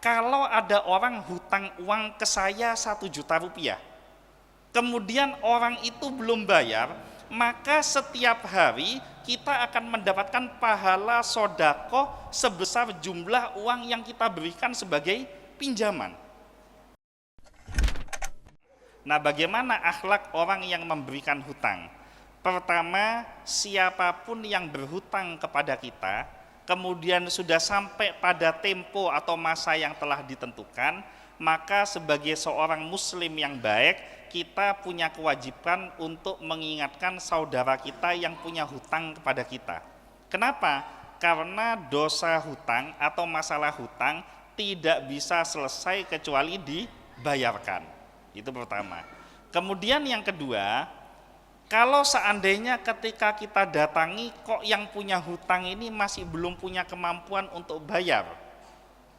kalau ada orang hutang uang ke saya 1 juta rupiah, kemudian orang itu belum bayar, maka setiap hari kita akan mendapatkan pahala sodako sebesar jumlah uang yang kita berikan sebagai pinjaman. Nah, bagaimana akhlak orang yang memberikan hutang? Pertama, siapapun yang berhutang kepada kita, kemudian sudah sampai pada tempo atau masa yang telah ditentukan, maka sebagai seorang muslim yang baik, kita punya kewajiban untuk mengingatkan saudara kita yang punya hutang kepada kita. Kenapa? Karena dosa hutang atau masalah hutang tidak bisa selesai kecuali dibayarkan. Itu pertama. Kemudian yang kedua, kalau seandainya ketika kita datangi kok yang punya hutang ini masih belum punya kemampuan untuk bayar,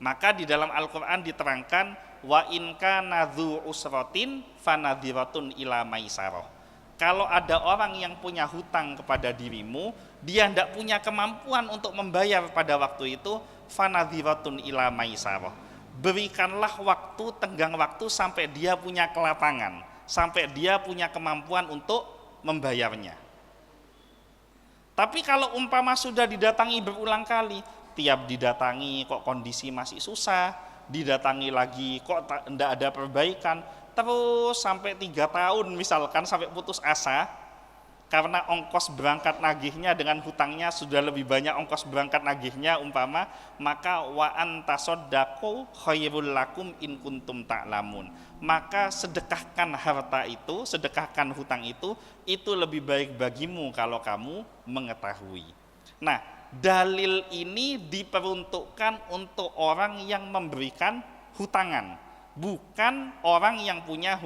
maka di dalam Al-Quran diterangkan wa in kana dzu usratin fanadhiratun ila maisarah. Kalau ada orang yang punya hutang kepada dirimu, dia tidak punya kemampuan untuk membayar pada waktu itu, fanadhiratun ila maisarah. Berikanlah waktu, tenggang waktu sampai dia punya kelapangan, sampai dia punya kemampuan untuk membayarnya. Tapi kalau umpama sudah didatangi berulang kali, tiap didatangi kok kondisi masih susah, didatangi lagi kok tidak ada perbaikan, terus sampai 3 tahun misalkan, sampai putus asa, karena ongkos berangkat nagihnya dengan hutangnya sudah lebih banyak ongkos berangkat nagihnya umpama, maka wa antasoddaqu khairul lakum in kuntum ta'lamun. Maka sedekahkan harta itu, sedekahkan hutang itu lebih baik bagimu kalau kamu mengetahui. Nah, dalil ini diperuntukkan untuk orang yang memberikan hutangan, bukan orang yang punya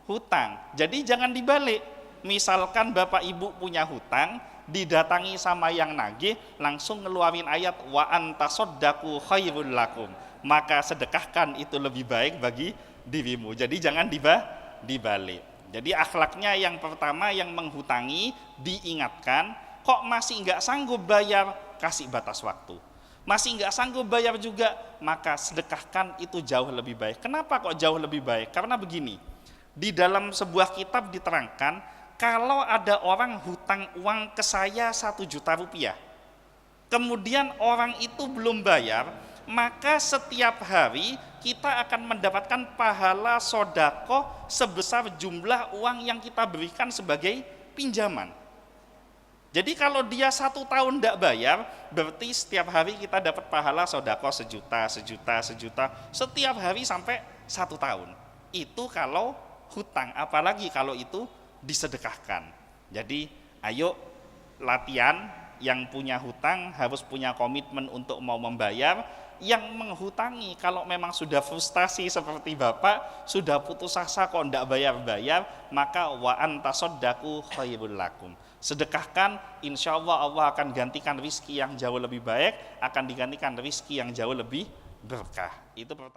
hutang. Jadi jangan dibalik. Misalkan bapak ibu punya hutang, didatangi sama yang nagih, langsung ngeluarin ayat wa antasoddaqu khairul lakum, maka sedekahkan itu lebih baik bagi dirimu. Jadi jangan dibalik. Jadi akhlaknya yang pertama, yang menghutangi diingatkan, kok masih nggak sanggup bayar, kasih batas waktu. Masih nggak sanggup bayar juga, maka sedekahkan, itu jauh lebih baik. Kenapa kok jauh lebih baik? Karena begini, di dalam sebuah kitab diterangkan, kalau ada orang hutang uang ke saya 1 juta rupiah, kemudian orang itu belum bayar, maka setiap hari kita akan mendapatkan pahala sodako sebesar jumlah uang yang kita berikan sebagai pinjaman. Jadi kalau dia 1 tahun tidak bayar, berarti setiap hari kita dapat pahala sodako 1 juta, 1 juta, 1 juta, setiap hari sampai 1 tahun. Itu kalau hutang, apalagi kalau itu disedekahkan. Jadi ayo latihan, yang punya hutang harus punya komitmen untuk mau membayar. Yang menghutangi kalau memang sudah frustasi seperti bapak, sudah putus asa kok tidak bayar-bayar, maka wa antasoddaqu khairul lakum. Sedekahkan, insya Allah Allah akan gantikan rizki yang jauh lebih baik, akan digantikan rizki yang jauh lebih berkah. Itu pertanyaan.